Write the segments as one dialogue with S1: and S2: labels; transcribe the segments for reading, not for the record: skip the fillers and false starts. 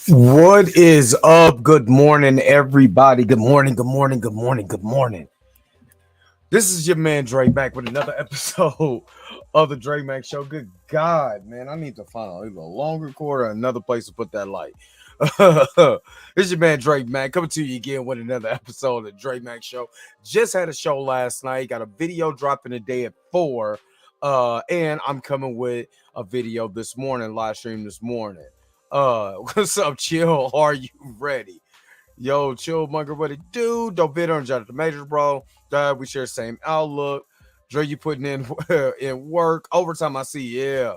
S1: What is up? Good morning, everybody. Good morning, good morning, good morning, good morning. This is your man Dre back with another episode of the Dre Mac Show. Good God, man, I need to find either a longer cord or another place to put that light. This is your man Dre Mac coming to you again with another episode of the Dre Mac Show. Just had a show last night, got a video dropping today at 4. And I'm coming with a video this morning, live stream this morning. What's up, Chill? Are you ready? Yo, Chill Monger, what it do? Dope bit on Jonathan Majors, bro. We share the same outlook. Dre, you putting in in work. Overtime, I see. Yeah.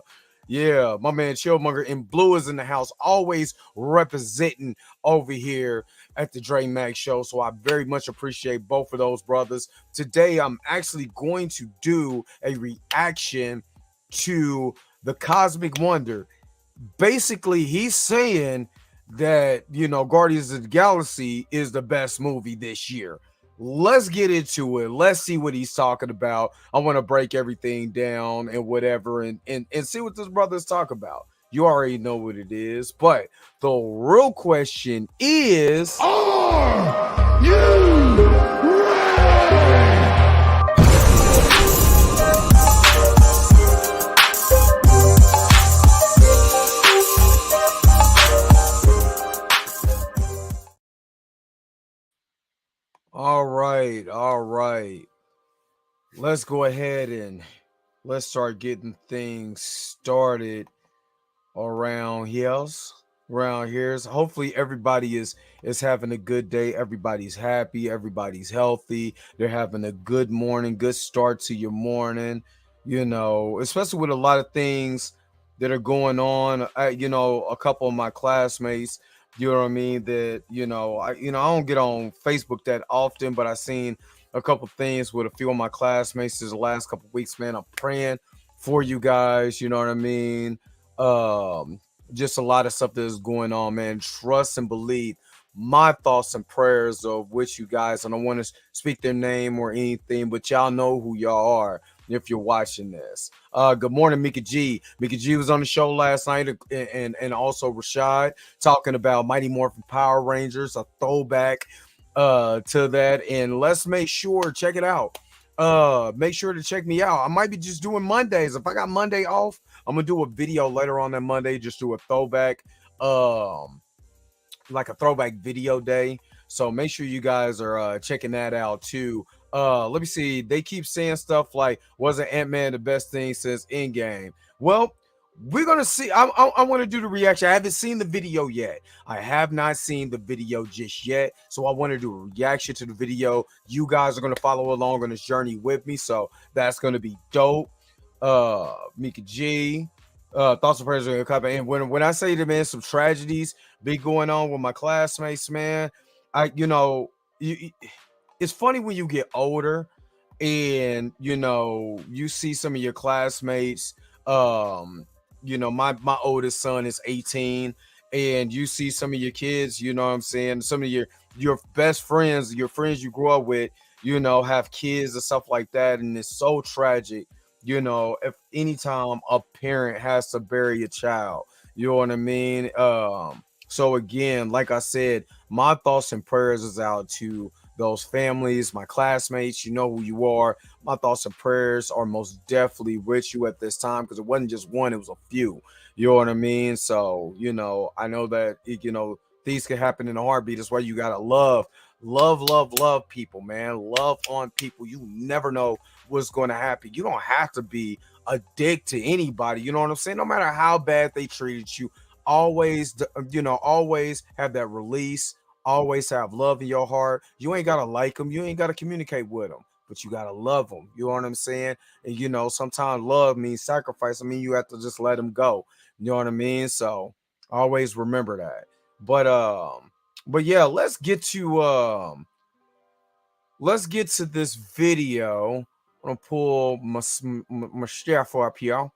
S1: Yeah. My man Chillmonger in blue is in the house, always representing over here at the Dre Mac Show. So I very much appreciate both of those brothers. Today, I'm actually going to do a reaction to the Cosmic Wonder. Basically, he's saying that Guardians of the Galaxy is the best movie this year. Let's get into it. Let's see what he's talking about. I want to break everything down and whatever and see what this brother's talking about. You already know what it is, but the real question is,
S2: Are you ready?
S1: all right, all right. Let's go ahead and let's start getting things started around here. Around here. So hopefully everybody is having a good day. Everybody's happy. Everybody's healthy. They're having a good morning, good start to your morning. Especially with a lot of things that are going on. A couple of my classmates, you know what I mean, that I don't get on Facebook that often, but I seen a couple things with a few of my classmates this last couple of weeks. Man, I'm praying for you guys, you know what I mean. Just a lot of stuff that is going on, man. Trust and believe. My thoughts and prayers of which you guys, I don't want to speak their name or anything, but y'all know who y'all are if you're watching this. Good morning, Mika G. Mika G was on the show last night, and also Rashad talking about Mighty Morphin Power Rangers, a throwback to that. And let's make sure, check it out. Make sure to check me out. I might be just doing Mondays. If I got Monday off, I'm gonna do a video later on that Monday, just do a throwback, like a throwback video day. So make sure you guys are checking that out too. Let me see. They keep saying stuff like, "Wasn't Ant-Man the best thing since Endgame?" Well, we're gonna see. I want to do the reaction. I haven't seen the video yet. I have not seen the video just yet. So I want to do a reaction to the video. You guys are gonna follow along on this journey with me. So that's gonna be dope. Mika G. Thoughts and prayers are gonna come. And when I say to man, some tragedies be going on with my classmates, man. I it's funny when you get older and you see some of your classmates. My oldest son is 18, and you see some of your kids, you know what I'm saying, some of your best friends, your friends you grew up with, have kids and stuff like that. And it's so tragic, if anytime a parent has to bury a child, you know what I mean. So again, like I said, my thoughts and prayers is out to those families, my classmates. You know who you are. My thoughts and prayers are most definitely with you at this time, because it wasn't just one, it was a few. You know what I mean? So, I know that, things can happen in a heartbeat. That's why you got to love people, man. Love on people. You never know what's going to happen. You don't have to be a dick to anybody. You know what I'm saying? No matter how bad they treated you, always, always have that release. Always have love in your heart. You ain't gotta like them. You ain't gotta communicate with them, but you gotta love them. You know what I'm saying? And sometimes love means sacrifice. I mean, you have to just let them go. You know what I mean? So always remember that. But yeah, let's get to this video. I'm gonna pull my shuffle up here. I'm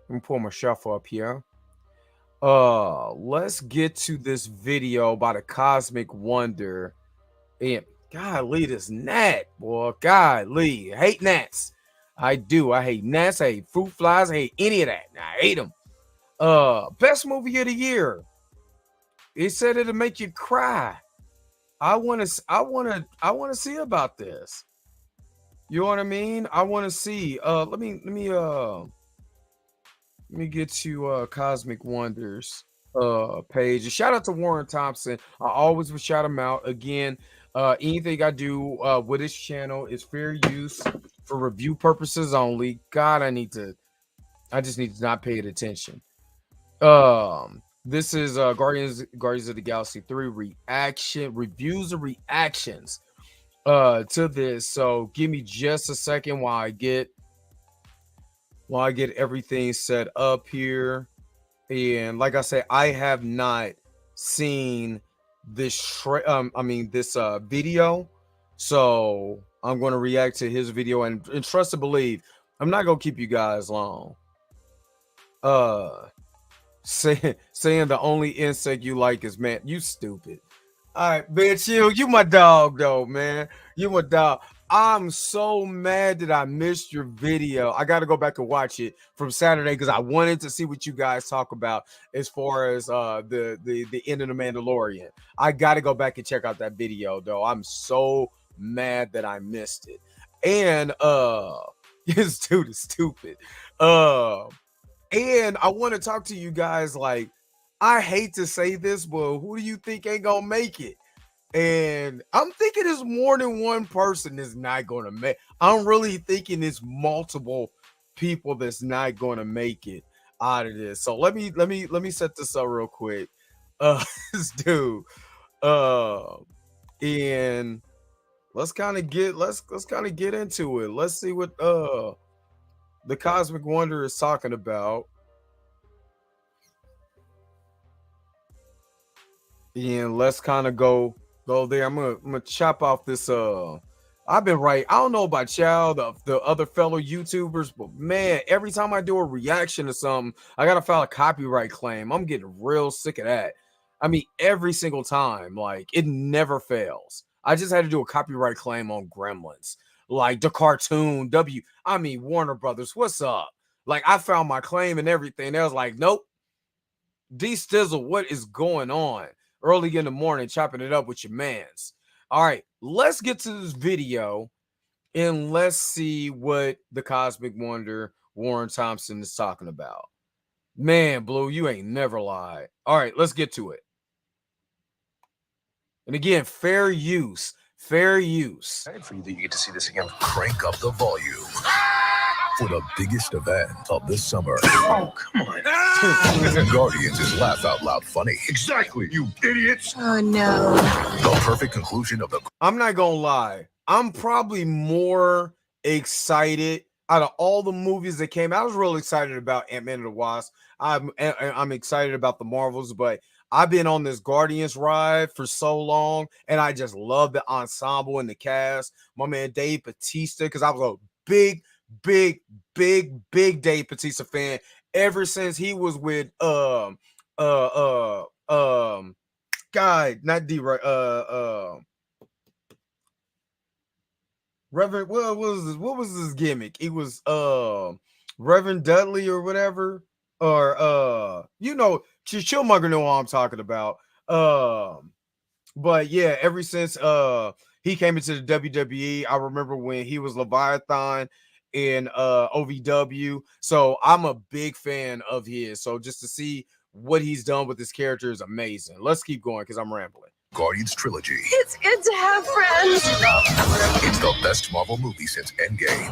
S1: gonna pull my shuffle up here. Let's get to this video about a Cosmic Wonder. And golly, this gnat, boy. Golly, I hate gnats. I do. I hate gnats. I hate fruit flies. I hate any of that. I hate them. Best movie of the year. It said it'll make you cry. I want to see about this. You know what I mean? I want to see. Let me get to Cosmic Wonders page. And shout out to Warren Thompson. I always would shout him out. Again, anything I do with this channel is fair use for review purposes only. God, I just need to not pay it attention. This is Guardians of the Galaxy 3 reviews and reactions to this. So give me just a second while I get everything set up here. And like I said, I have not seen this video, so I'm going to react to his video, and trust and believe, I'm not going to keep you guys long. Saying the only insect you like is man, you stupid. All right, man, chill. You my dog though, man. You my dog. I'm so mad that I missed your video. I got to go back and watch it from Saturday because I wanted to see what you guys talk about as far as the end of the Mandalorian. I got to go back and check out that video though. I'm so mad that I missed it. And this dude is stupid. And I want to talk to you guys. Like, I hate to say this, but who do you think ain't gonna make it? And I'm thinking there's more than one person that's not gonna make. I'm really thinking it's multiple people that's not gonna make it out of this. So let me set this up real quick. This dude. And let's kind of get into it. Let's see what the Cosmic Wonder is talking about. And let's kind of go there. I'm gonna chop off this. I've been right. I don't know about y'all, the other fellow YouTubers, but man, every time I do a reaction to something, I gotta file a copyright claim. I'm getting real sick of that. I mean, every single time, like, it never fails. I just had to do a copyright claim on Gremlins, like the cartoon. Warner Brothers, what's up? Like, I found my claim and everything. They was like, nope. D-Stizzle, what is going on? Early in the morning, chopping it up with your mans. All right, let's get to this video and let's see what the Cosmic Wonder Warren Thompson is talking about. Man, Blue, you ain't never lied. All right, let's get to it. And again, fair use. Fair use.
S3: For you that you get to see this again, crank up the volume for the biggest event of the summer.
S2: Oh, come on.
S3: Guardians is laugh out loud funny.
S2: Exactly, you idiots.
S4: Oh, no.
S3: The perfect conclusion of the.
S1: I'm not gonna lie. I'm probably more excited out of all the movies that came out. I was really excited about Ant-Man and the Wasp. I'm excited about the Marvels, but I've been on this Guardians ride for so long, and I just love the ensemble and the cast. My man Dave Bautista, because I was a big Dave Bautista fan ever since he was with Reverend, what was his gimmick? He was Reverend Dudley or whatever, or Chillmonger know what I'm talking about. But yeah, ever since he came into the WWE, I remember when he was Leviathan in OVW. So I'm a big fan of his. So just to see what he's done with this character is amazing. Let's keep going because I'm rambling.
S3: Guardians trilogy.
S4: It's good to have friends.
S3: It's the best Marvel movie since Endgame.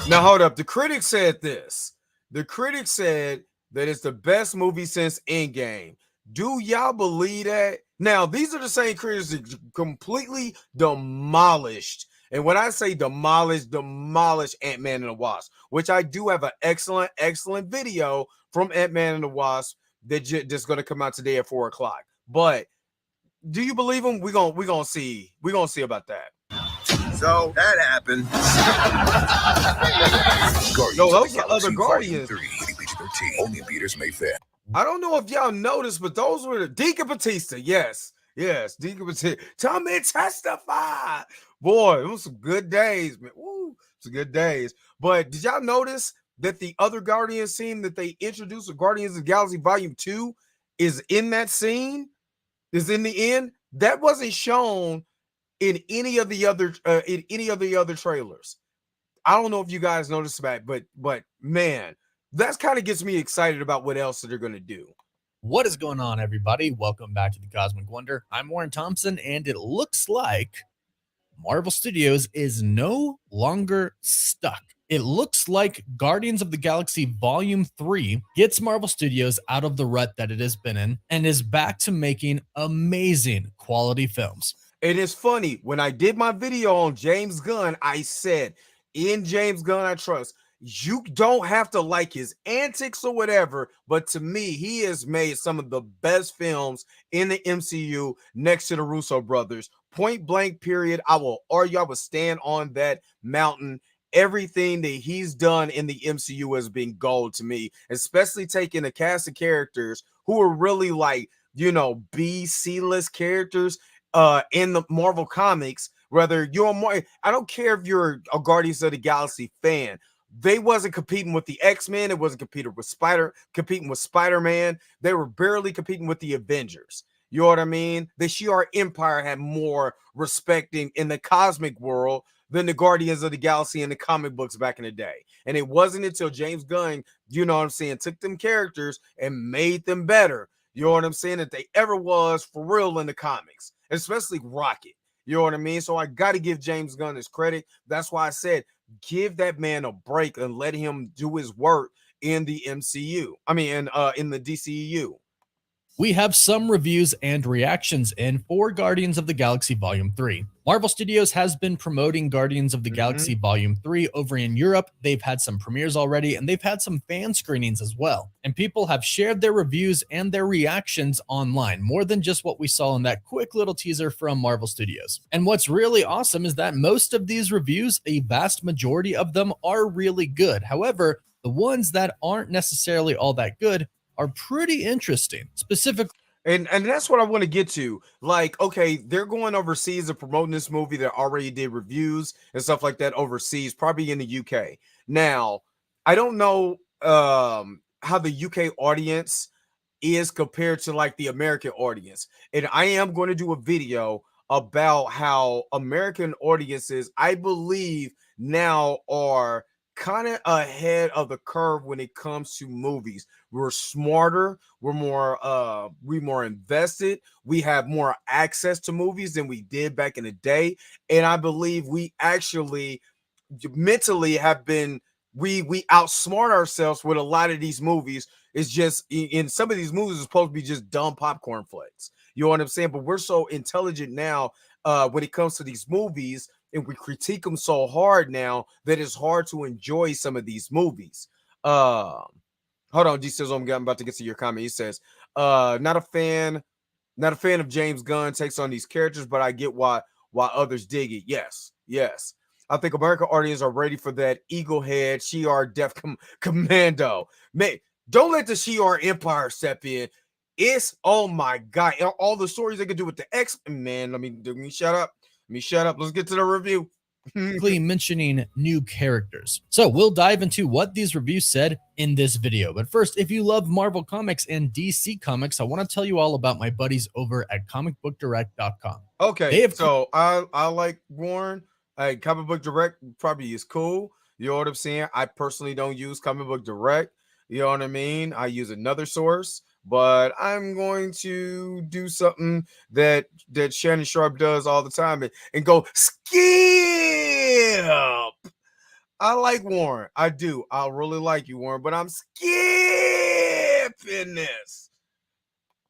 S1: Now hold up. The critics said this. The critics said that it's the best movie since Endgame. Do y'all believe that? Now, these are the same critics that completely demolished. And when I say demolished Ant-Man and the Wasp, which I do have an excellent video from Ant-Man and the Wasp that's going to come out today at 4 o'clock. But do you believe him? We're gonna see about that.
S3: So that happened.
S1: Yo, those are other Guardians.
S3: 3, PG-13. Only theaters May 5th.
S1: I don't know if y'all noticed, but those were the Deacon Bautista. Yes, Deacon Bautista. Tell me, testify. Boy, it was some good days, man. Woo, some good days. But did y'all notice that the other Guardians scene that they introduced with Guardians of the Galaxy Volume 2 is in that scene, is in the end, that wasn't shown in any of the other trailers. I don't know if you guys noticed that, but man, that's kind of gets me excited about what else they're gonna do.
S5: What is going on, everybody? Welcome back to the Cosmic Wonder. I'm Warren Thompson, and it looks like Marvel Studios is no longer stuck. It looks like Guardians of the Galaxy Volume 3 gets Marvel Studios out of the rut that it has been in and is back to making amazing quality films.
S1: And it's funny, when I did my video on James Gunn, I said, in James Gunn I trust. You don't have to like his antics or whatever, but to me, he has made some of the best films in the MCU next to the Russo brothers. Point blank, period. I will argue, I will stand on that mountain. Everything that he's done in the MCU has been gold to me, especially taking a cast of characters who are really like, B, C-list characters in the Marvel comics. Whether you're more, I don't care if you're a Guardians of the Galaxy fan. They wasn't competing with the X-Men. It wasn't competing with Spider-Man. They were barely competing with the Avengers. You know what I mean? The Shi'ar Empire had more respect in the cosmic world than the Guardians of the Galaxy in the comic books back in the day. And it wasn't until James Gunn, took them characters and made them better, that they ever was for real in the comics, especially Rocket. You know what I mean? So I got to give James Gunn his credit. That's why I said, give that man a break and let him do his work in the MCU. I mean, in the DCEU.
S5: We have some reviews and reactions in for Guardians of the Galaxy Volume 3. Marvel Studios has been promoting Guardians of the Galaxy Volume 3 over in Europe. They've had some premieres already, and they've had some fan screenings as well. And people have shared their reviews and their reactions online, more than just what we saw in that quick little teaser from Marvel Studios. And what's really awesome is that most of these reviews, a vast majority of them, are really good. However, the ones that aren't necessarily all that good are pretty interesting. Specifically,
S1: and that's what I want to get to. Like, okay, they're going overseas and promoting this movie that already did reviews and stuff like that overseas, probably in the UK. Now, I don't know how the UK audience is compared to like the American audience, and I am going to do a video about how American audiences, I believe, now are kind of ahead of the curve when it comes to movies. We're smarter, we're more invested, we have more access to movies than we did back in the day, and I believe we actually mentally have been we outsmart ourselves with a lot of these movies. It's just in some of these movies it's supposed to be just dumb popcorn flicks. You know what I'm saying? But we're so intelligent now when it comes to these movies, and we critique them so hard now that it's hard to enjoy some of these movies. Hold on, G says I'm about to get to your comment. He says, not a fan of James Gunn takes on these characters, but I get why others dig it. Yes. I think American audience are ready for that eagle head Shi'ar Def Commando. Man, don't let the Shi'ar Empire step in. It's, oh my God, all the stories they could do with the X-Men. Man, let me shut up. Let's get to the review.
S5: Mentioning new characters. So we'll dive into what these reviews said in this video. But first, if you love Marvel Comics and DC Comics, I want to tell you all about my buddies over at comicbookdirect.com.
S1: Okay, so I like Warren. Comic Book Direct probably is cool. You know what I'm saying? I personally don't use Comic Book Direct. You know what I mean? I use another source. But I'm going to do something that Shannon Sharp does all the time and go skip. I like Warren. I do. I really like you, Warren, but I'm skipping this.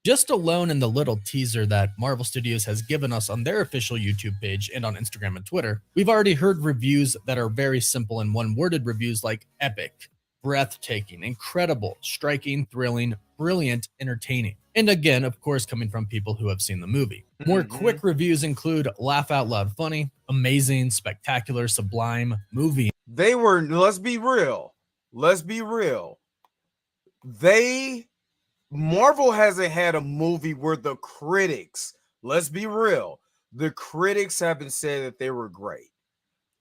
S5: Just alone in the little teaser that Marvel Studios has given us on their official YouTube page and on Instagram and Twitter, we've already heard reviews that are very simple and one-worded reviews like epic, breathtaking, incredible, striking, thrilling, brilliant, entertaining. And again, of course, coming from people who have seen the movie. More quick reviews include laugh out loud funny, amazing, spectacular, sublime, movie.
S1: They were, let's be real. Marvel hasn't had a movie where the critics, let's be real, the critics haven't said that they were great.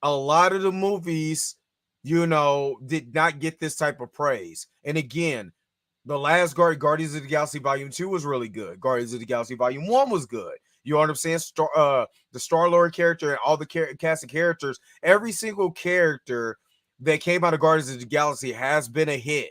S1: A lot of the movies, did not get this type of praise. And again, The last Guardians of the Galaxy Volume 2 was really good. Guardians of the Galaxy Volume 1 was good. You know what I'm saying? The Star-Lord character and all the cast of characters, every single character that came out of Guardians of the Galaxy has been a hit.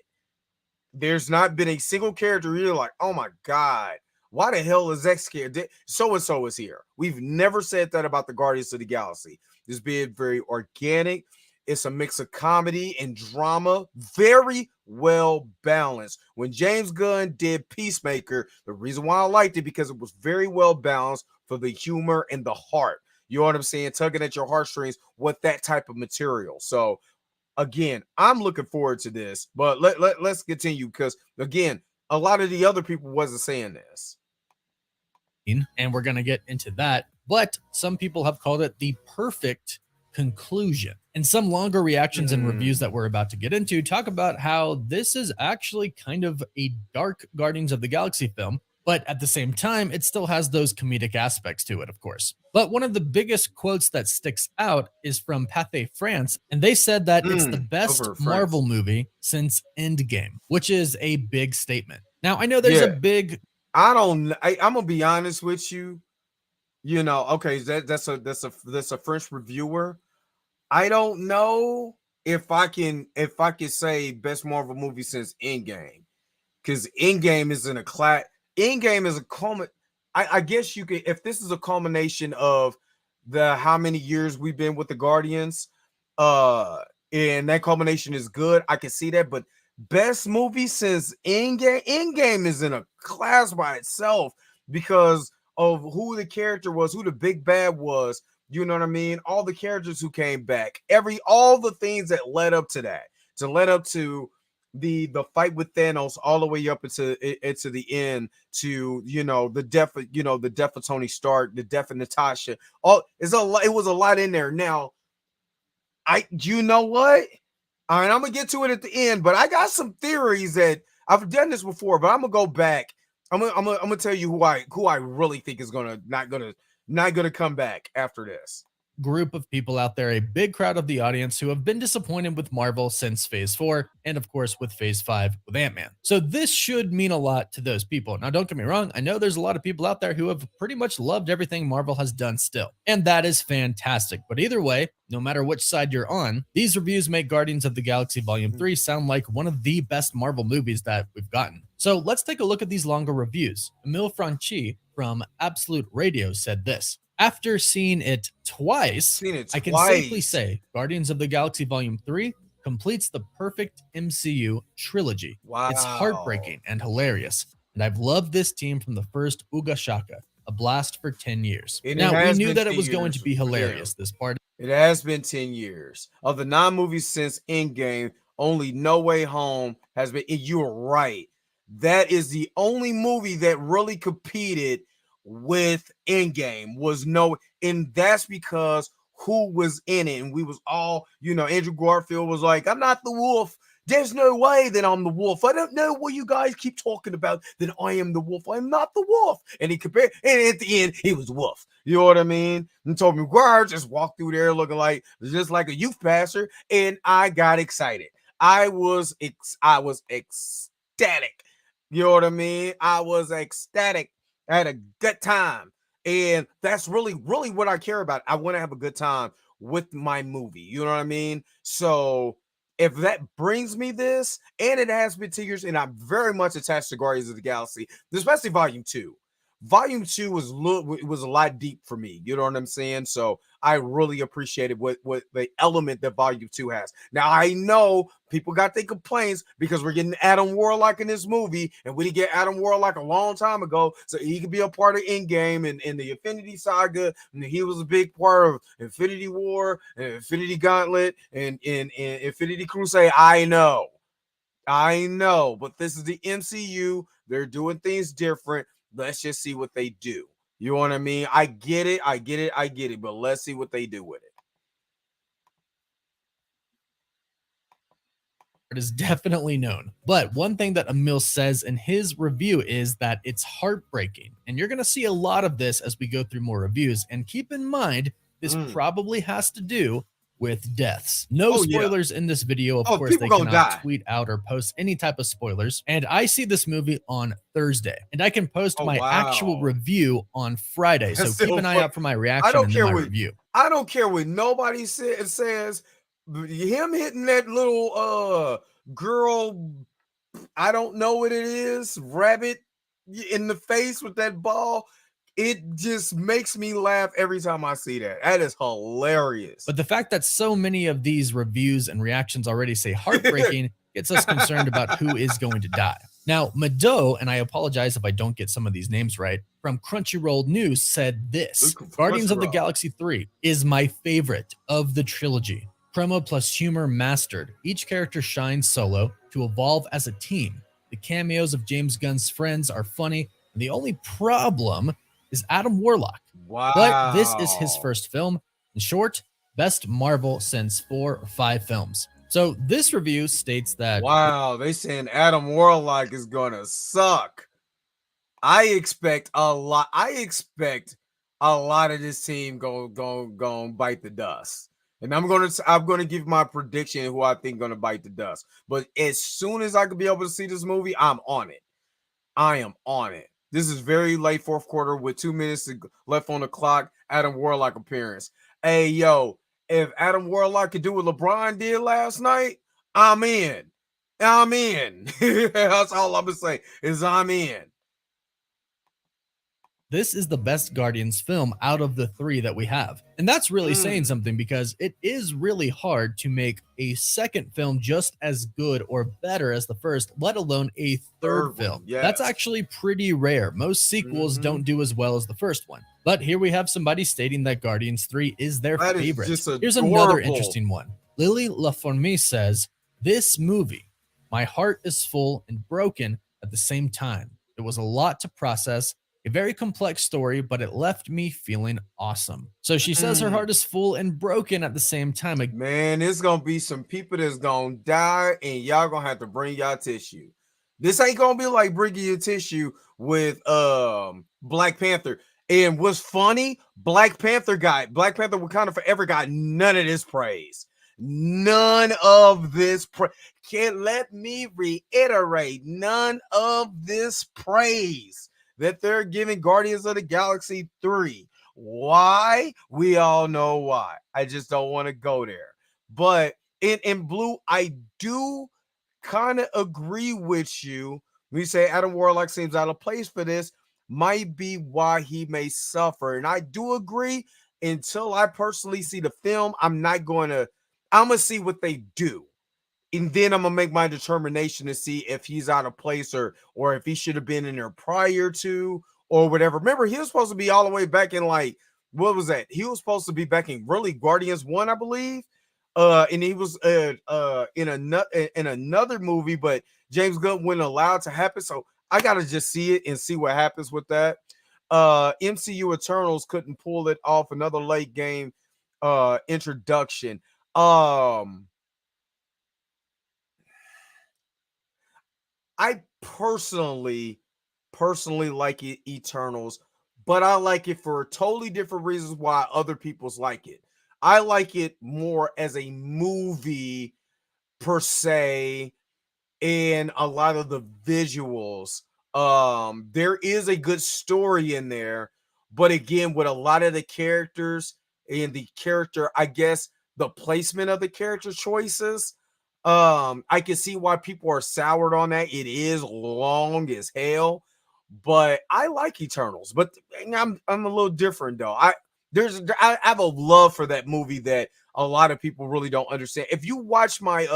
S1: There's not been a single character you're like, oh my God, why the hell is X character? So-and-so is here. We've never said that about the Guardians of the Galaxy. It's been very organic. It's a mix of comedy and drama, very well balanced. When James Gunn did Peacemaker, the reason why I liked it because it was very well balanced for the humor and the heart. You know what I'm saying? Tugging at your heartstrings with that type of material. So again, I'm looking forward to this, but let's continue because again, a lot of the other people wasn't saying this.
S5: And we're going to get into that, but some people have called it the perfect conclusion. And some longer reactions and reviews that we're about to get into talk about how this is actually kind of a dark Guardians of the Galaxy film, but at the same time, it still has those comedic aspects to it, of course. But one of the biggest quotes that sticks out is from Pathé France, and they said that it's the best Marvel movie since Endgame, which is a big statement. Now, I know there's a big...
S1: I'm gonna be honest with you. You know, okay, that's a French reviewer. I don't know if I can say best Marvel movie since Endgame, because Endgame is in a class. Endgame is a culmination. I guess you could, if this is a culmination of the how many years we've been with the Guardians, and that culmination is good. I can see that, but best movie since Endgame is in a class by itself because of who the character was, who the big bad was. You know what I mean? All the characters who came back, all the things that led up to that, led up to the fight with Thanos, all the way up into the end, to the death of Tony Stark, the death of Natasha. It was a lot in there. Now, you know what? All right, I'm gonna get to it at the end, but I got some theories that I've done this before, but I'm gonna go back. I'm gonna tell you who I really think is not gonna come back after this.
S5: Group of people out there, a big crowd of the audience who have been disappointed with Marvel since Phase 4, and of course with Phase 5 with Ant-Man. So this should mean a lot to those people. Now, don't get me wrong, I know there's a lot of people out there who have pretty much loved everything Marvel has done still, and that is fantastic. But either way, no matter which side you're on, these reviews make Guardians of the Galaxy Volume 3 sound like one of the best Marvel movies that we've gotten. So let's take a look at these longer reviews. Emile Franchi from Absolute Radio said this: after seeing it twice, I can safely say Guardians of the Galaxy Volume 3 completes the perfect MCU trilogy.
S1: Wow.
S5: It's heartbreaking and hilarious, and I've loved this team from the first Uga Shaka, a blast for 10 years. Now, we knew that it was going to be hilarious, this part.
S1: It has been 10 years. Of the 9 movies since Endgame, only No Way Home has been, you're right. That is the only movie that really competed with Endgame and that's because who was in it, and we was all, Andrew Garfield was like, I'm not the wolf. There's no way that I'm the wolf. I don't know what you guys keep talking about, that I am the wolf. I'm not the wolf. And he compared, and at the end, he was the wolf. You know what I mean? And Tobey Maguire just walked through there looking just like a youth pastor, and I got excited. I was ecstatic. You know what I mean? I was ecstatic. I had a good time. And that's really, really what I care about. I want to have a good time with my movie. You know what I mean? So if that brings me this, and it has been 2 years, and I'm very much attached to Guardians of the Galaxy, especially Volume 2. Volume 2 was a lot deep for me. You know what I'm saying? So I really appreciated what the element that Volume 2 has. Now, I know people got their complaints because we're getting Adam Warlock in this movie, and we didn't get Adam Warlock a long time ago, so he could be a part of Endgame and in the Infinity Saga, and he was a big part of Infinity War, and Infinity Gauntlet, and in Infinity Crusade. I know, but this is the MCU. They're doing things different. Let's just see what they do. You know what I mean? I get it, but let's see what they do with it.
S5: It is definitely known. But one thing that Emil says in his review is that it's heartbreaking. And you're going to see a lot of this as we go through more reviews. And keep in mind, this probably has to do with deaths. No
S1: Oh, yeah.
S5: spoilers in this video. Of
S1: Oh,
S5: course,
S1: people
S5: they
S1: gonna
S5: cannot
S1: die.
S5: tweet out or post any type of spoilers. And I see this movie on Thursday, and I can post
S1: Oh,
S5: my actual
S1: wow.
S5: review on Friday. So
S1: That's
S5: keep
S1: still
S5: an eye
S1: fun.
S5: out for my
S1: I
S5: reaction
S1: don't
S5: and
S1: care
S5: then my
S1: what
S5: review.
S1: I don't care what nobody says. Him hitting that little girl, I don't know what it is, rabbit in the face with that ball. It just makes me laugh every time I see that. That is hilarious.
S5: But the fact that so many of these reviews and reactions already say heartbreaking gets us concerned about who is going to die. Now, Mado, and I apologize if I don't get some of these names right, from Crunchyroll News said this: Guardians of the
S1: Crunchyroll.
S5: Galaxy 3 is my favorite of the trilogy. Promo plus humor mastered. Each character shines solo to evolve as a team. The cameos of James Gunn's friends are funny, and the only problem is Adam Warlock.
S1: Wow.
S5: But this is his first film. In short, best Marvel since 4 or 5 films. So this review states that
S1: Wow, they saying Adam Warlock is gonna suck. I expect a lot. I expect a lot of this team go bite the dust. And I'm gonna give my prediction who I think gonna bite the dust. But as soon as I could be able to see this movie, I'm on it. I am on it. This is very late fourth quarter with 2 minutes left on the clock. Adam Warlock appearance. Hey, yo, if Adam Warlock could do what LeBron did last night, I'm in. I'm in. That's all I'm gonna say is I'm in.
S5: this is the best Guardians film out of the 3 that we have. And that's really saying something, because it is really hard to make a second film just as good or better as the first, let alone a third film.
S1: Yes.
S5: That's actually pretty rare. Most sequels don't do as well as the first one. But here we have somebody stating that Guardians 3 is their
S1: That is
S5: favorite.
S1: just
S5: Here's another
S1: adorable.
S5: interesting one. Lily Laforme says, this movie, my heart is full and broken at the same time. It was a lot to process, a very complex story, but it left me feeling awesome. So she says her heart is full and broken at the same time.
S1: Man, there's gonna be some people that's gonna die, and y'all gonna have to bring y'all tissue. This ain't gonna be like bringing your tissue with Black Panther. And what's funny, Black Panther Wakanda Forever got none of this praise. None of this can't let me reiterate, none of this praise that they're giving Guardians of the Galaxy 3. Why? We all know why. I just don't want to go there. But in Blue, I do kind of agree with you. We say Adam Warlock seems out of place for this, might be why he may suffer. And I do agree, until I personally see the film, I'm gonna see what they do. And then I'm gonna make my determination to see if he's out of place or if he should have been in there prior to or whatever. Remember, he was supposed to be all the way back in, like, what was that? He was supposed to be back in really Guardians 1, I believe. And he was in another movie, but James Gunn wasn't allowed to happen. So I gotta just see it and see what happens with that. MCU Eternals couldn't pull it off. Another late game introduction. I personally like it, Eternals, but I like it for totally different reasons why other people's like it. I like it more as a movie per se, and a lot of the visuals. There is a good story in there, but again, with a lot of the characters and the character, I guess the placement of the character choices, I can see why people are soured on that. It is long as hell, but I like Eternals. But I'm a little different though. I have a love for that movie that a lot of people really don't understand. If you watch my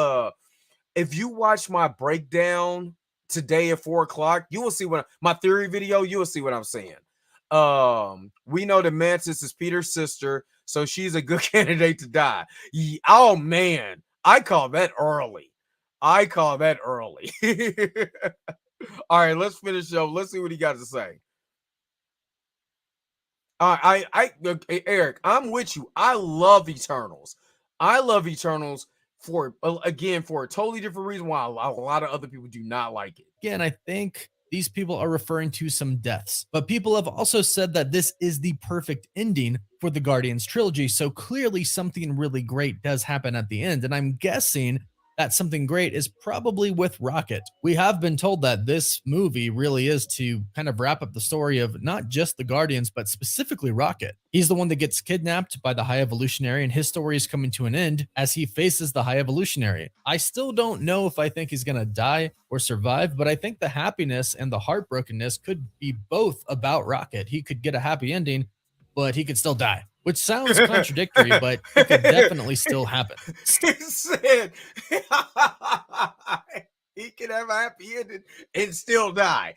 S1: breakdown today at 4:00, you will see my theory video. You will see what I'm saying. We know that Mantis is Peter's sister, so she's a good candidate to die. Oh man, I call that early. All right, let's finish up. Let's see what he got to say. Eric, I'm with you. I love Eternals. For a totally different reason why a lot of other people do not like it.
S5: Again, I think these people are referring to some deaths. But people have also said that this is the perfect ending for the Guardians trilogy. So clearly something really great does happen at the end. And I'm guessing that something great is probably with Rocket. We have been told that this movie really is to kind of wrap up the story of not just the Guardians, but specifically Rocket. He's the one that gets kidnapped by the High Evolutionary, and his story is coming to an end as he faces the High Evolutionary. I still don't know if I think he's going to die or survive, but I think the happiness and the heartbrokenness could be both about Rocket. He could get a happy ending, but he could still die, which sounds contradictory, but it could definitely still happen.
S1: He said he can have a happy ending and still die.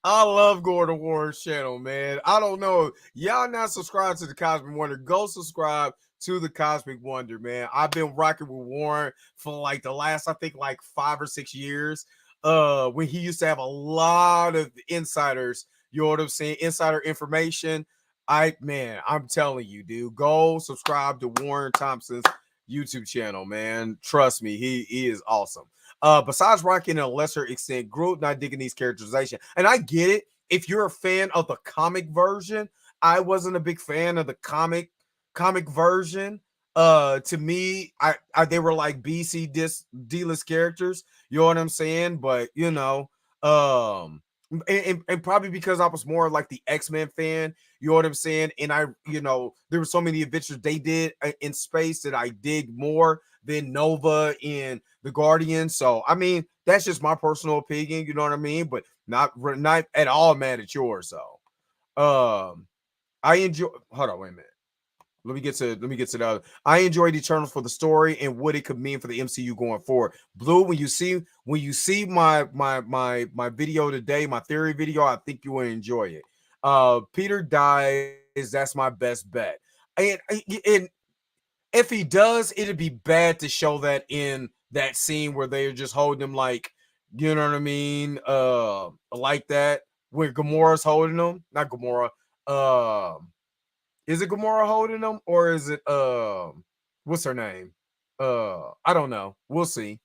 S1: I love Gordon Warren's channel, man. I don't know. Y'all not subscribed to the Cosmic Wonder. Go subscribe to the Cosmic Wonder, man. I've been rocking with Warren for like the last, I think, like 5 or 6 years. When he used to have a lot of insiders, you know what I'm saying, insider information. I'm telling you, dude, go subscribe to Warren Thompson's YouTube channel, man. Trust me, he is awesome. Besides Rocket in a lesser extent, Groot not digging these characterization. And I get it. If you're a fan of the comic version, I wasn't a big fan of the comic version. To me, I they were like BC D-list characters, you know what I'm saying? But you know, and probably because I was more like the X-Men fan, you know what I'm saying? And I, you know, there were so many adventures they did in space that I dig more than Nova in the Guardians. So I mean, that's just my personal opinion, you know what I mean? But not at all mad at yours. So I enjoy, hold on, wait a minute. Let me get to the other. I enjoyed Eternals for the story and what it could mean for the MCU going forward. Blue, when you see my video today, my theory video, I think you will enjoy it. Peter dies, that's my best bet. And if he does, it'd be bad to show that in that scene where they're just holding him like, you know what I mean? Like that, where Gamora's holding him. Not Gamora. Is it Gamora holding them, or is it what's her name? I don't know. We'll see.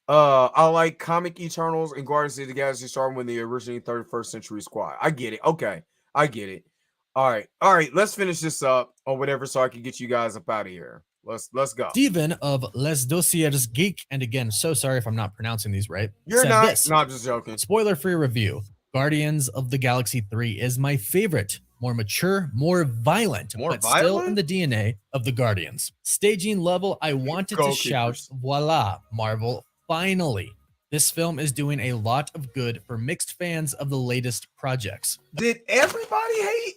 S1: I like comic Eternals and Guardians of the Galaxy starting with the originally 31st Century Squad. I get it. Okay, I get it. All right. Let's finish this up or whatever, so I can get you guys up out of here. Let's go.
S5: Steven of Les Dossiers Geek, and again, so sorry if I'm not pronouncing these right.
S1: You're not.
S5: This,
S1: no, I'm just joking.
S5: Spoiler-free review. Guardians of the Galaxy 3 is my favorite. More mature, more violent, but still in the DNA of the Guardians. Staging level, I wanted to shout, voila, Marvel, finally. This film is doing a lot of good for mixed fans of the latest projects.
S1: Did everybody hate?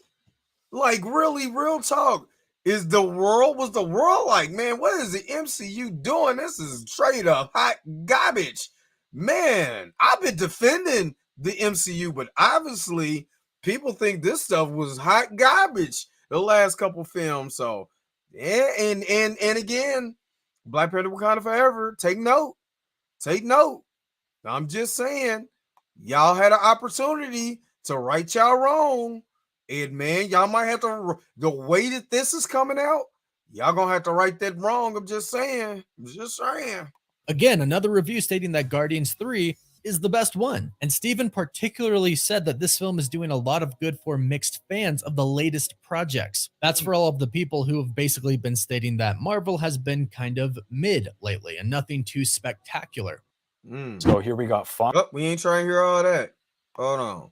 S1: Like, really, real talk. Was the world like, man, what is the MCU doing? This is straight up hot garbage. Man, I've been defending the MCU, but obviously people think this stuff was hot garbage the last couple films. So, yeah, and again, Black Panther Wakanda Forever. Take note. I'm just saying, y'all had an opportunity to right y'all wrong, and man, y'all might have to. The way that this is coming out, y'all gonna have to right that wrong. I'm just saying.
S5: Again, another review stating that Guardians 3 is the best one. And Steven particularly said that this film is doing a lot of good for mixed fans of the latest projects. That's for all of the people who have basically been stating that Marvel has been kind of mid lately and nothing too spectacular.
S6: So here we got fun.
S1: Oh, we ain't trying to hear all that. Hold on.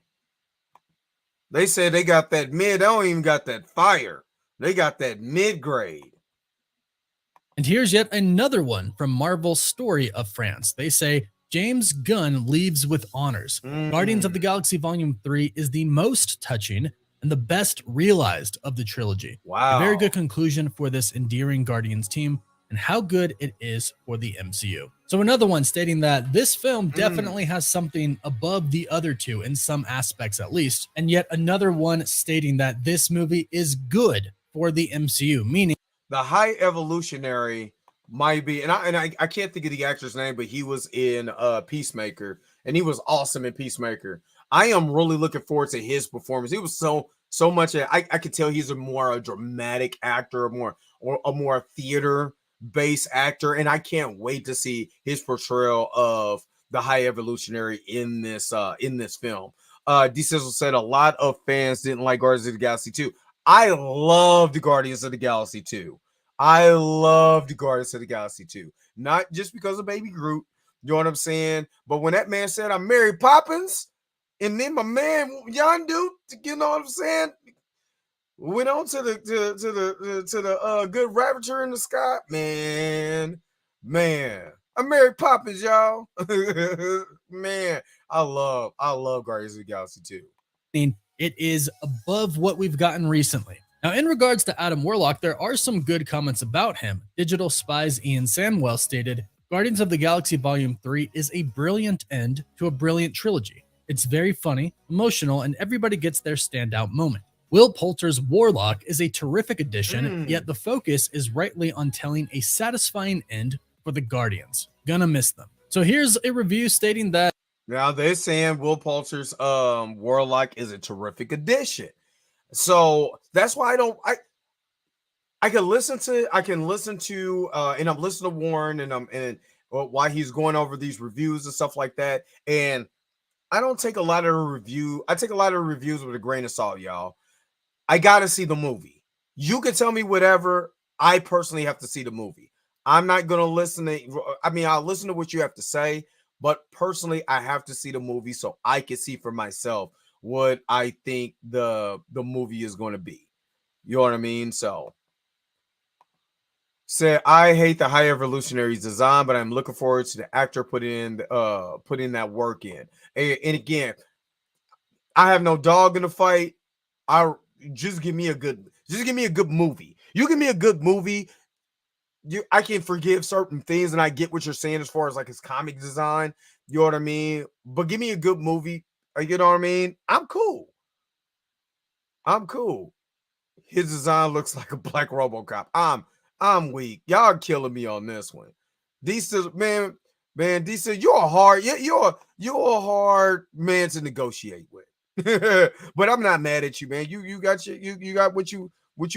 S1: They said they got that mid. They don't even got that fire. They got that mid-grade.
S5: And here's yet another one from Marvel's Story of France. They say, James Gunn leaves with honors. Guardians of the Galaxy Volume 3 is the most touching and the best realized of the trilogy.
S1: Wow.
S5: A very good conclusion for this endearing Guardians team and how good it is for the MCU. So another one stating that this film definitely has something above the other two in some aspects at least. And yet another one stating that this movie is good for the MCU, meaning
S1: the High Evolutionary might be, and I can't think of the actor's name, but he was in Peacemaker, and he was awesome in Peacemaker. I am really looking forward to his performance. He was so much. I could tell he's a more dramatic actor, a more theater base actor, and I can't wait to see his portrayal of the High Evolutionary in this film. D Sizzle said a lot of fans didn't like Guardians of the Galaxy 2. I loved Guardians of the Galaxy 2. I loved Guardians of the Galaxy 2. Not just because of Baby Groot, you know what I'm saying? But when that man said, I'm Mary Poppins, and then my man Yondu, you know what I'm saying? Went on to the good Ravager in the sky. Man. I'm Mary Poppins, y'all. Man, I love Guardians of the Galaxy 2.
S5: It is above what we've gotten recently. Now, in regards to Adam Warlock, there are some good comments about him. Digital Spy's Ian Samwell stated, Guardians of the Galaxy Volume 3 is a brilliant end to a brilliant trilogy. It's very funny, emotional, and everybody gets their standout moment. Will Poulter's Warlock is a terrific addition, yet the focus is rightly on telling a satisfying end for the Guardians. Gonna miss them. So here's a review stating that
S1: now they're saying Will Poulter's Warlock is a terrific addition. So that's why I can listen to and I'm listening to Warren and why he's going over these reviews and stuff like that. And I don't take a lot of I take a lot of reviews with a grain of salt, y'all. I gotta see the movie. You can tell me whatever. I personally have to see the movie. I'm not gonna listen to. I mean, I'll listen to what you have to say, but personally, I have to see the movie so I can see for myself what I think the movie is going to be. You know what I mean? So, said I hate the High Evolutionary's design, but I'm looking forward to the actor putting that work in. And again, I have no dog in the fight. Just give me a good movie. You give me a good movie, I can forgive certain things, and I get what you're saying as far as like his comic design. You know what I mean? But give me a good movie. You know what I mean? I'm cool. His design looks like a black RoboCop. I'm weak. Y'all are killing me on this one. Decent man. Decent. You're a hard man to negotiate with. But I'm not mad at you, man. You got what you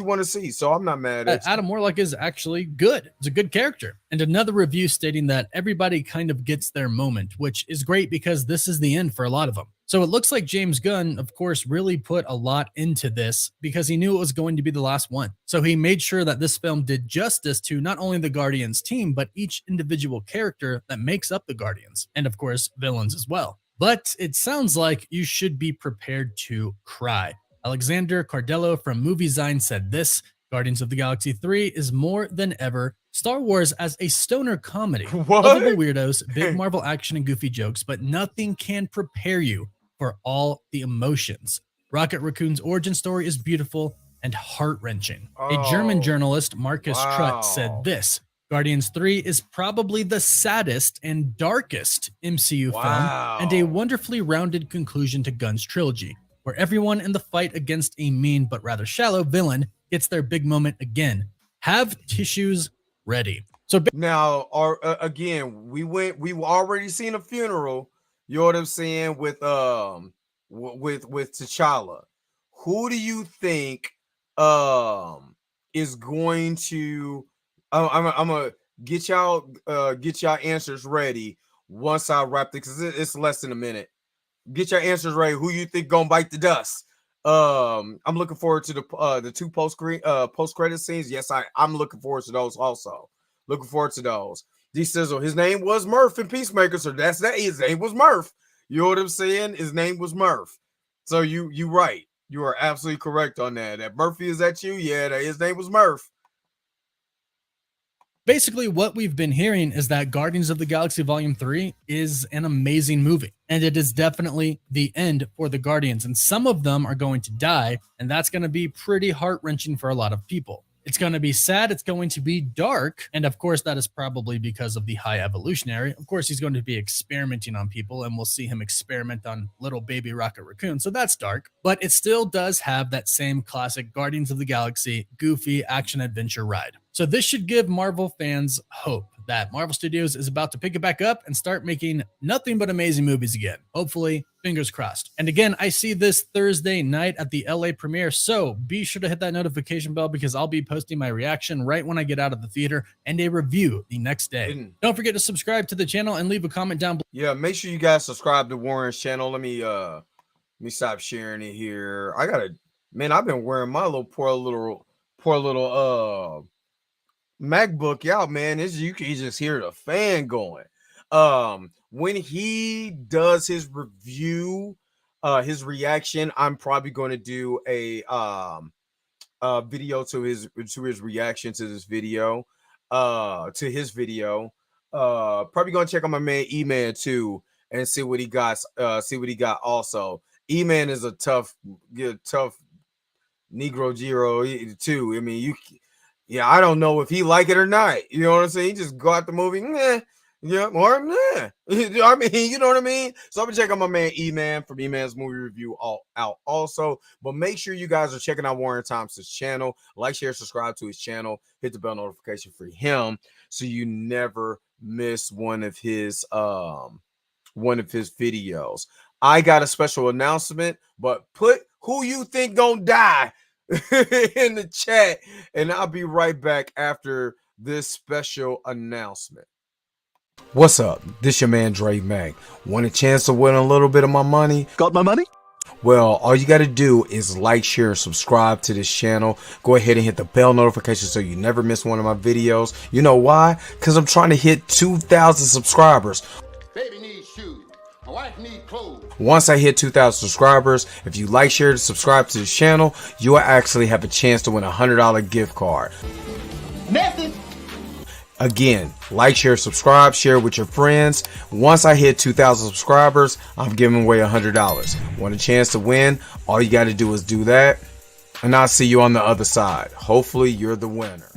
S1: want to see, so I'm not mad at you.
S5: Adam Warlock is actually good. It's a good character. And another review stating that everybody kind of gets their moment, which is great because this is the end for a lot of them. So it looks like James Gunn, of course, really put a lot into this because he knew it was going to be the last one. So he made sure that this film did justice to not only the Guardians team, but each individual character that makes up the Guardians, and of course, villains as well. But it sounds like you should be prepared to cry. Alexander Cardello from MovieZine said this, Guardians of the Galaxy 3 is more than ever Star Wars as a stoner comedy. Lovable weirdos, big Marvel action and goofy jokes, but nothing can prepare you for all the emotions. Rocket Raccoon's origin story is beautiful and heart-wrenching. A German journalist, Marcus Trutt, said this, Guardians 3 is probably the saddest and darkest MCU film and a wonderfully rounded conclusion to Gunn's trilogy, where everyone in the fight against a mean but rather shallow villain gets their big moment again. Have tissues ready. So
S1: now, again, we've already seen a funeral. You know what I'm saying with T'Challa. Who do you think is going to? I'm gonna get y'all answers ready once I wrap it because it's less than a minute. Get your answers ready. Who you think gonna bite the dust? I'm looking forward to the two post credit scenes. Yes, I'm looking forward to those also. Looking forward to those. D Sizzle, his name was Murph in Peacemaker, so that's that. His name was Murph. You know what I'm saying? His name was Murph. So you right. You are absolutely correct on that. That Murphy, is that you? Yeah, his name was Murph.
S5: Basically, what we've been hearing is that Guardians of the Galaxy Volume 3 is an amazing movie, and it is definitely the end for the Guardians, and some of them are going to die, and that's going to be pretty heart-wrenching for a lot of people. It's going to be sad, it's going to be dark, and of course, that is probably because of the High Evolutionary. Of course, he's going to be experimenting on people, and we'll see him experiment on little baby Rocket Raccoon, so that's dark, but it still does have that same classic Guardians of the Galaxy, goofy action-adventure ride. So this should give Marvel fans hope that Marvel Studios is about to pick it back up and start making nothing but amazing movies again. Hopefully, fingers crossed. And again, I see this Thursday night at the LA premiere, so be sure to hit that notification bell because I'll be posting my reaction right when I get out of the theater and a review the next day. Don't forget to subscribe to the channel and leave a comment down below.
S1: Yeah, make sure you guys subscribe to Warren's channel. Let me stop sharing it here. I've been wearing my poor little MacBook out, man. You can just hear the fan going. When he does his review, his reaction, I'm probably going to do a video to his reaction to this video, to his video. Probably gonna check on my man E-Man too and see what he got. Also. E-Man is a tough Negro Giro too. I mean, I don't know if he like it or not. You know what I'm saying? He just go out the movie, yeah, or nah. I mean, you know what I mean? So I'm gonna check out my man E-Man from E-Man's movie review out also. But make sure you guys are checking out Warren Thompson's channel. Like, share, subscribe to his channel, hit the bell notification for him so you never miss one of his videos. I got a special announcement, but put who you think gonna die in the chat, and I'll be right back after this special announcement. What's up? This your man Dre Mac. Want a chance to win a little bit of my money?
S7: Got my money?
S1: Well, all you got to do is like, share, and subscribe to this channel. Go ahead and hit the bell notification so you never miss one of my videos. You know why? Because I'm trying to hit 2,000 subscribers.
S8: Baby needs shoes. My wife needs clothes.
S1: Once I hit 2,000 subscribers, if you like, share, and subscribe to this channel, you will actually have a chance to win a $100 gift card.
S8: Nothing.
S1: Again, like, share, subscribe, share with your friends. Once I hit 2,000 subscribers, I'm giving away $100. Want a chance to win? All you got to do is do that, and I'll see you on the other side. Hopefully, you're the winner.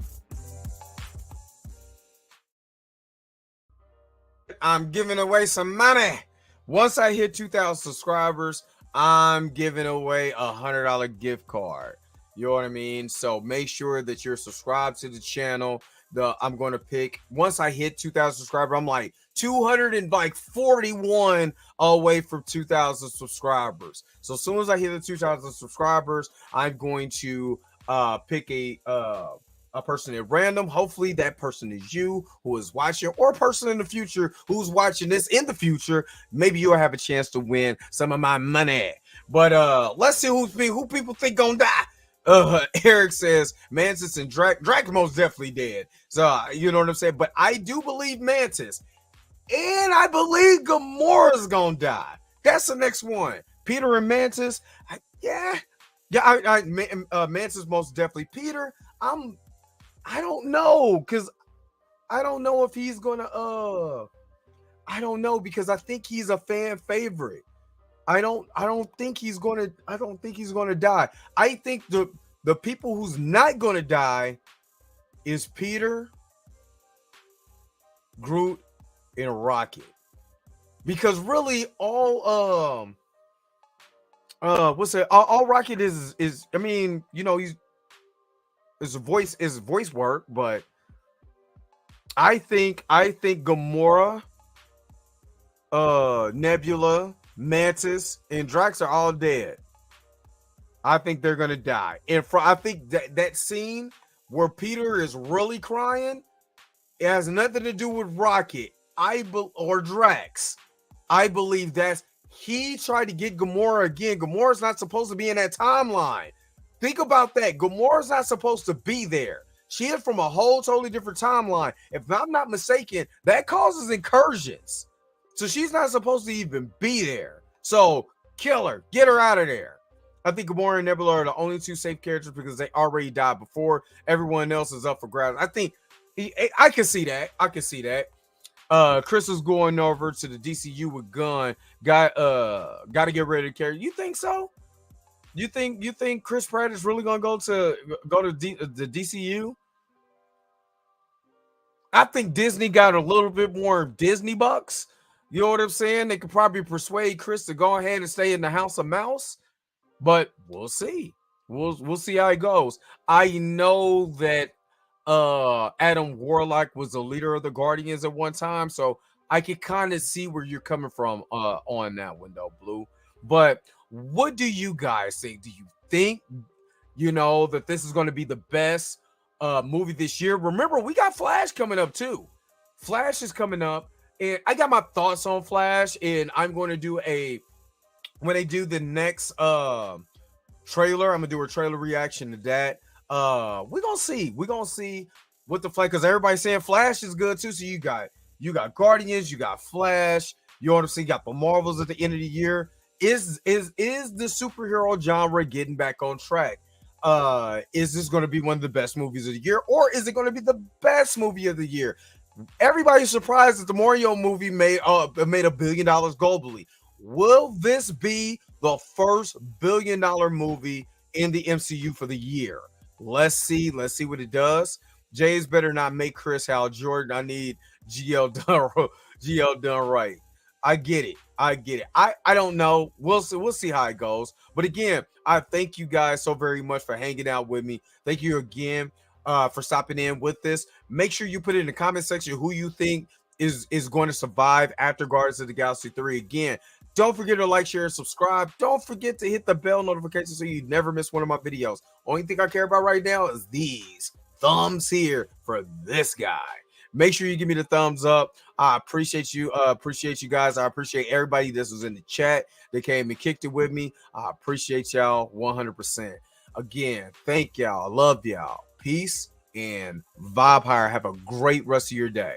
S1: I'm giving away some money. Once I hit 2,000 subscribers, I'm giving away a $100 gift card. You know what I mean? So make sure that you're subscribed to the channel. I'm going to pick, once I hit 2,000 subscribers, I'm like 241 away from 2,000 subscribers. So as soon as I hit the 2,000 subscribers, I'm going to pick a person at random. Hopefully that person is you who is watching, or a person in the future who's watching this in the future. Maybe you'll have a chance to win some of my money. But let's see who people think gonna die. Eric says Mantis and Drax most definitely dead. So you know what I'm saying? But I do believe Mantis, and I believe Gamora's gonna die. That's the next one. Peter and Mantis. Mantis most definitely. Peter, I don't know, because I don't know if he's gonna I don't know, because I think he's a fan favorite. I don't think he's gonna die. I think the people who's not gonna die is Peter, Groot, and Rocket. Because really all Rocket is I mean, you know, his voice work, but I think Gamora, Nebula, Mantis, and Drax are all dead. I think they're gonna die. And I think that scene where Peter is really crying, it has nothing to do with Rocket, or Drax. I believe he tried to get Gamora again. Gamora's not supposed to be in that timeline. Think about that. Gamora's not supposed to be there. She is from a whole totally different timeline. If I'm not mistaken, that causes incursions. So she's not supposed to even be there. So kill her. Get her out of there. I think Gamora and Nebula are the only two safe characters because they already died before. Everyone else is up for grabs. I think I can see that. I can see that. Chris is going over to the DCU with Gunn. Got to get rid of the character. You think so? You think Chris Pratt is really gonna go to the DCU? I think Disney got a little bit more Disney bucks. You know what I'm saying? They could probably persuade Chris to go ahead and stay in the House of Mouse, but we'll see. We'll see how it goes. I know that Adam Warlock was the leader of the Guardians at one time, so I can kind of see where you're coming from on that one though, Blue. But what do you guys think? Do you think, you know, that this is going to be the best movie this year? Remember, we got Flash coming up too. Flash is coming up, and I got my thoughts on Flash, and I'm going to do when they do the next trailer, I'm gonna do a trailer reaction to that. We're gonna see what the Flash, because everybody's saying Flash is good too. So you got Guardians, you got Flash, you know what I'm saying, you got the Marvels at the end of the year. Is the superhero genre getting back on track? Is this going to be one of the best movies of the year, or is it going to be the best movie of the year? Everybody's surprised that the Mario movie made $1 billion globally. Will this be the first $1 billion movie in the MCU for the year? Let's see what it does. Jays better not make Chris Hal Jordan. I need GL done right. I get it. I don't know. We'll see how it goes. But again, I thank you guys so very much for hanging out with me. Thank you again for stopping in with this. Make sure you put it in the comment section who you think is going to survive after Guardians of the Galaxy 3. Again, don't forget to like, share, and subscribe. Don't forget to hit the bell notification so you never miss one of my videos. Only thing I care about right now is these thumbs here for this guy. Make sure you give me the thumbs up. I appreciate you. Appreciate you guys. I appreciate everybody that was in the chat that came and kicked it with me. I appreciate y'all 100%. Again, thank y'all. Love y'all. Peace and vibe higher. Have a great rest of your day.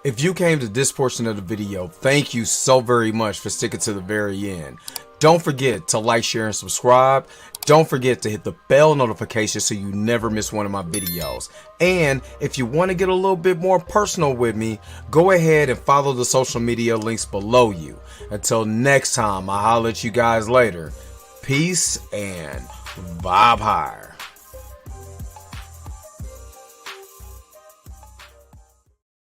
S1: If you came to this portion of the video, thank you so very much for sticking to the very end. Don't forget to like, share, and subscribe. Don't forget to hit the bell notification so you never miss one of my videos. And if you want to get a little bit more personal with me, go ahead and follow the social media links below you. Until next time, I'll holler at you guys later. Peace and vibe higher.